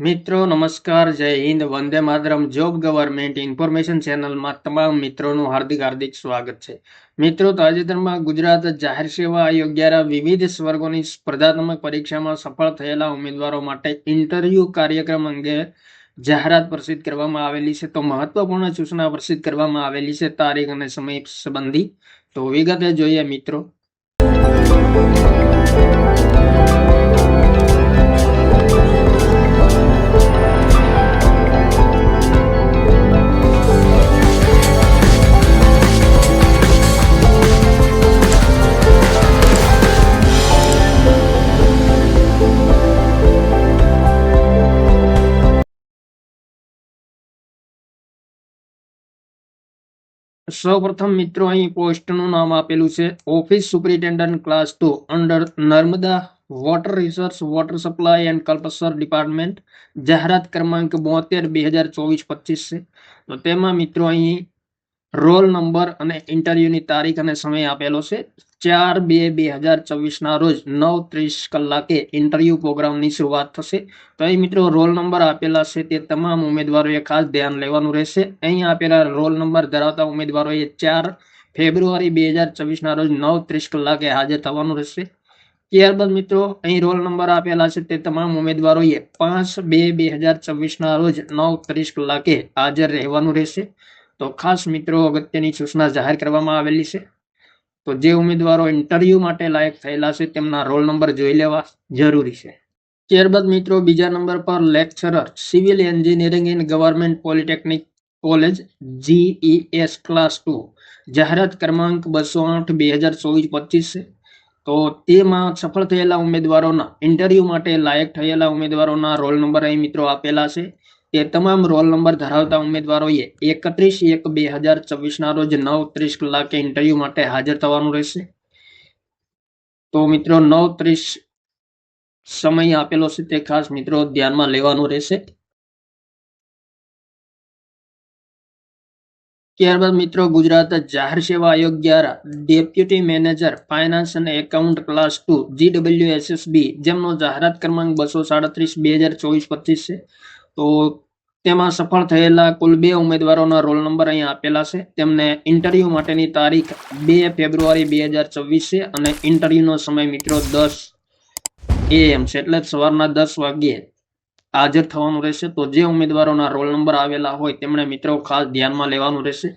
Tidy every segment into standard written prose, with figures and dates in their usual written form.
મિત્રો નમસ્કાર, જય Hind, Vande Mataram. Job government information ચેનલમાં તમામ મિત્રોનું હાર્દિક સ્વાગત છે. મિત્રો, તાજેતરમાં ગુજરાત જાહેર સેવા આયોગ દ્વારા વિવિધ સ્વર્ગોની સ્પર્ધાત્મક પરીક્ષામાં સફળ થયેલા ઉમેદવારો માટે ઇન્ટરવ્યુ કાર્યક્રમ અંગે જાહેરાત પ્રસિદ્ધ કરવામાં આવેલી છે. તો મહત્વપૂર્ણ સૂચના પ્રસિદ્ધ કરવામાં આવેલી છે તારીખ અને સમય સંબંધી. તો વિગતે જોઈએ મિત્રો. સૌપ્રથમ મિત્રો અહીં પોસ્ટનું નામ આપેલું છે office superintendent class 2 under Narmada water resource water supply and Kalpasar department. જાહેરાત ક્રમાંક 72/2024-25 છે. તો તેમાં મિત્રો અહીં રોલ નંબર અને ઇન્ટરવ્યુની તારીખ અને સમય આપેલો છે. 4/2/2024 રોજ 9:30 કલાકે ઇન્ટરવ્યુ પ્રોગ્રામની શરૂઆત થશે. તો અહીં મિત્રો રોલ નંબર આપેલા છે તે તમામ ઉમેદવારોએ ખાસ ધ્યાન લેવાનું રહેશે. અહીં આપેલા રોલ નંબર ધરાવતા ઉમેદવારોએ 4 ફેબ્રુઆરી 2024 રોજ 9:30 કલાકે હાજર થવાનું રહેશે. ત્યારબાદ મિત્રો અહીં રોલ નંબર આપેલા છે તે તમામ ઉમેદવારોએ 5/2/2024 રોજ 9:30 કલાકે હાજર રહેવાનું રહેશે. તો ખાસ મિત્રો અગત્યની સૂચના જાહેર કરવામાં આવેલી છે. તો જે ઉમેદવારો ઇન્ટરવ્યુ માટે લાયક થયેલા છે તેમના રોલ નંબર જોઈ લેવા જરૂરી છે. ત્યારબાદ મિત્રો બીજા નંબર પર lecturer civil engineering in government polytechnic college GES class 2. જાહેરાત ક્રમાંક 208/2024-25 છે. તો તેમાં સફળ થયેલા ઉમેદવારોના ઇન્ટરવ્યુ માટે લાયક થયેલા ઉમેદવારોના રોલ નંબર અહીં મિત્રો આપેલા છે. તે તમામ રોલ નંબર ધરાવતા ઉમેદવારોએ 31/1/2024 રોજ 9:30 કલાકે ઇન્ટરવ્યુ માટે હાજર થવાનું રહેશે. તો મિત્રો 9:30 સમય આપેલો છે તે ખાસ મિત્રો ધ્યાનમાં લેવાનું રહેશે. ત્યારબાદ મિત્રો ગુજરાત જાહેર સેવા આયોગ દ્વારા ડેપ્યુટી મેનેજર ફાઇનાન્સ અને એકાઉન્ટ ક્લાસ 2 GWSSB જેમનો જાહેરાત ક્રમાંક 237/2024-25 છે. તો તેમાં સફળ થયેલા કુલ 2 ઉમેદવારોના રોલ નંબર અહીં આપેલા છે. તેમને ઇન્ટરવ્યુ માટેની તારીખ 2 ફેબ્રુઆરી 2024 છે અને ઇન્ટરવ્યુનો સમય મિત્રો 10 AM છે, એટલે સવારના 10 વાગ્યે હાજર થવાનું રહેશે. તો જે ઉમેદવારોના રોલ નંબર આવેલા હોય તેમણે મિત્રો ખાસ ધ્યાનમાં લેવાનું રહેશે.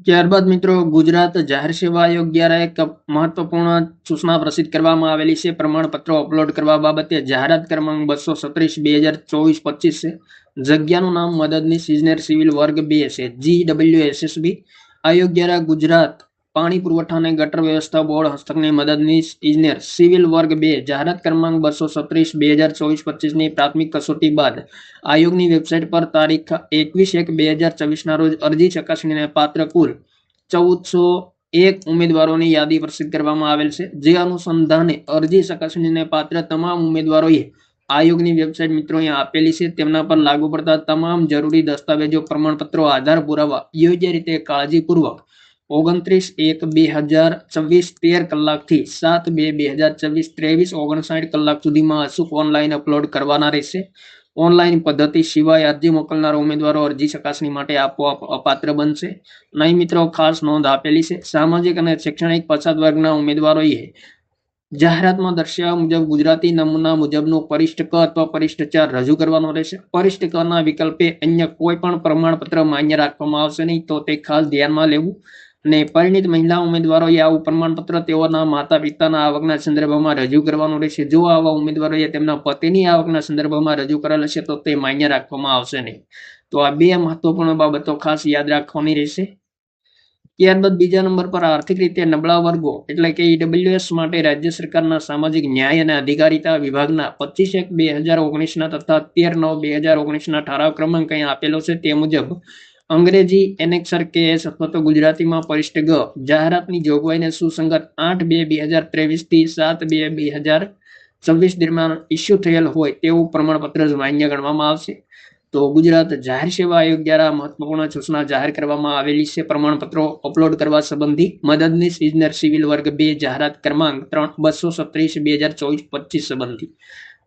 ત્યારબાદ મિત્રો ગુજરાત જાહેર સેવા આયોગ દ્વારા એક મહત્વપૂર્ણ સૂચના પ્રસિદ્ધ કરવામાં આવેલી છે પ્રમાણપત્રો અપલોડ કરવા બાબતે. જાહેરાત ક્રમાંક 237/2024-25 છે. જગ્યાનું નામ મદદનીશ ઇજનેર સિવિલ વર્ગ 2 છે, GWSSB. આયોગ દ્વારા ગુજરાત પાણી પુરવઠા અને ગટર વ્યવસ્થા બોર્ડ હસ્તકની મદદનીશ ઇજનેર સિવિલ વર્ગ 2 જાહેરાત ક્રમાંક 236/2024-25 ની પ્રાથમિક કસોટી બાદ આયોગની વેબસાઇટ પર તારીખ 21/1/2024 રોજ અરજી ચકાસણીને પાત્ર કુલ 1401 ઉમેદવારોની યાદી પ્રસિદ્ધ કરવામાં આવેલ છે. જે અનુસંધાને અરજી ચકાસણીને પાત્ર તમામ ઉમેદવારોએ આયોગની વેબસાઇટ મિત્રો અહીંયા આપેલી છે તેમના પર લાગુ પડતા તમામ જરૂરી દસ્તાવેજો, પ્રમાણપત્રો, આધાર પુરાવા યોગ્ય રીતે કાળજીપૂર્વક 29/1/2024 13 કલાકથી 7/2/2024 23:59 કલાક સુધીમાં અચૂક ઓનલાઈન અપલોડ કરવાના રહેશે. ઓનલાઈન પદ્ધતિ સિવાય અરજી મોકલનાર ઉમેદવારો અરજી ચકાસણી માટે આપોઆપ અપાત્ર બનશે. નહીં મિત્રો ખાસ નોંધ આપેલી છે. સામાજિક અને શૈક્ષણિક પછાત વર્ગના ઉમેદવારોએ જાહેરાતમાં દર્શાવ્યા મુજબ ગુજરાતી નમૂના મુજબનું પરિશિષ્ટ ક અથવા પરિશિષ્ટ 4 રજૂ કરવાનો રહેશે. પરિશિષ્ટ કના વિકલ્પે અન્ય કોઈ પણ પ્રમાણપત્ર માન્ય રાખવામાં આવશે નહીં, તો તે ખાસ ધ્યાનમાં લેવું. અને પરિણીત મહિલા ઉમેદવારોએ આવું પ્રમાણપત્ર તેઓના માતા પિતાના આવકના સંદર્ભમાં રજૂ કરવાનું રહેશે. જો આવા ઉમેદવારોએ તેમના પતિની આવકના સંદર્ભમાં રજૂ કરેલ હશે તો તે માન્ય રાખવામાં આવશે નહીં. તો આ 2 મહત્વપૂર્ણ બાબતો ખાસ યાદ રાખવાની રહેશે. ત્યારબાદ બીજા નંબર પર આર્થિક રીતે નબળા વર્ગો એટલે કે EWS માટે રાજ્ય સરકારના સામાજિક ન્યાય અને અધિકારીતા વિભાગના 25/1/2019 તથા 13/9/2019 ઠરાવ ક્રમાંક અહીં આપેલો છે. તે મુજબ અંગ્રેજી એનેક્સર KS અથવા તો ગુજરાતીમાં પરિશિષ્ટ ગ જાહેરાતની જોગવાઈને સુસંગત 8/2/2023 થી 7/2/2026 દરમિયાન ઇસ્યુ થયેલ હોય તેવું પ્રમાણપત્ર જ માન્ય ગણવામાં આવશે. તો ગુજરાત જાહેર સેવા આયોગ દ્વારા મહત્વપૂર્ણ સૂચના જાહેર કરવામાં આવેલી છે પ્રમાણપત્રો અપલોડ કરવા સંબંધી. મદદનીશ ઇજનેર સિવિલ વર્ગ 2 જાહેરાત ક્રમાંક 237/2024-25 સંબંધી.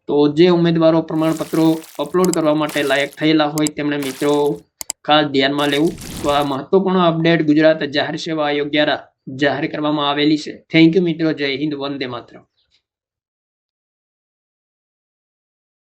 તો તો જે ઉમેદવારો પ્રમાણપત્રો અપલોડ કરવા માટે લાયક થયેલા હોય તેમણે મિત્રો ખાસ ધ્યાનમાં લેવું. તો આ મહત્વપૂર્ણ અપડેટ ગુજરાત જાહેર સેવા આયોગ દ્વારા જાહેર કરવામાં આવેલી છે. થેન્ક યુ મિત્રો. જય હિન્દ. વંદે માતરમ.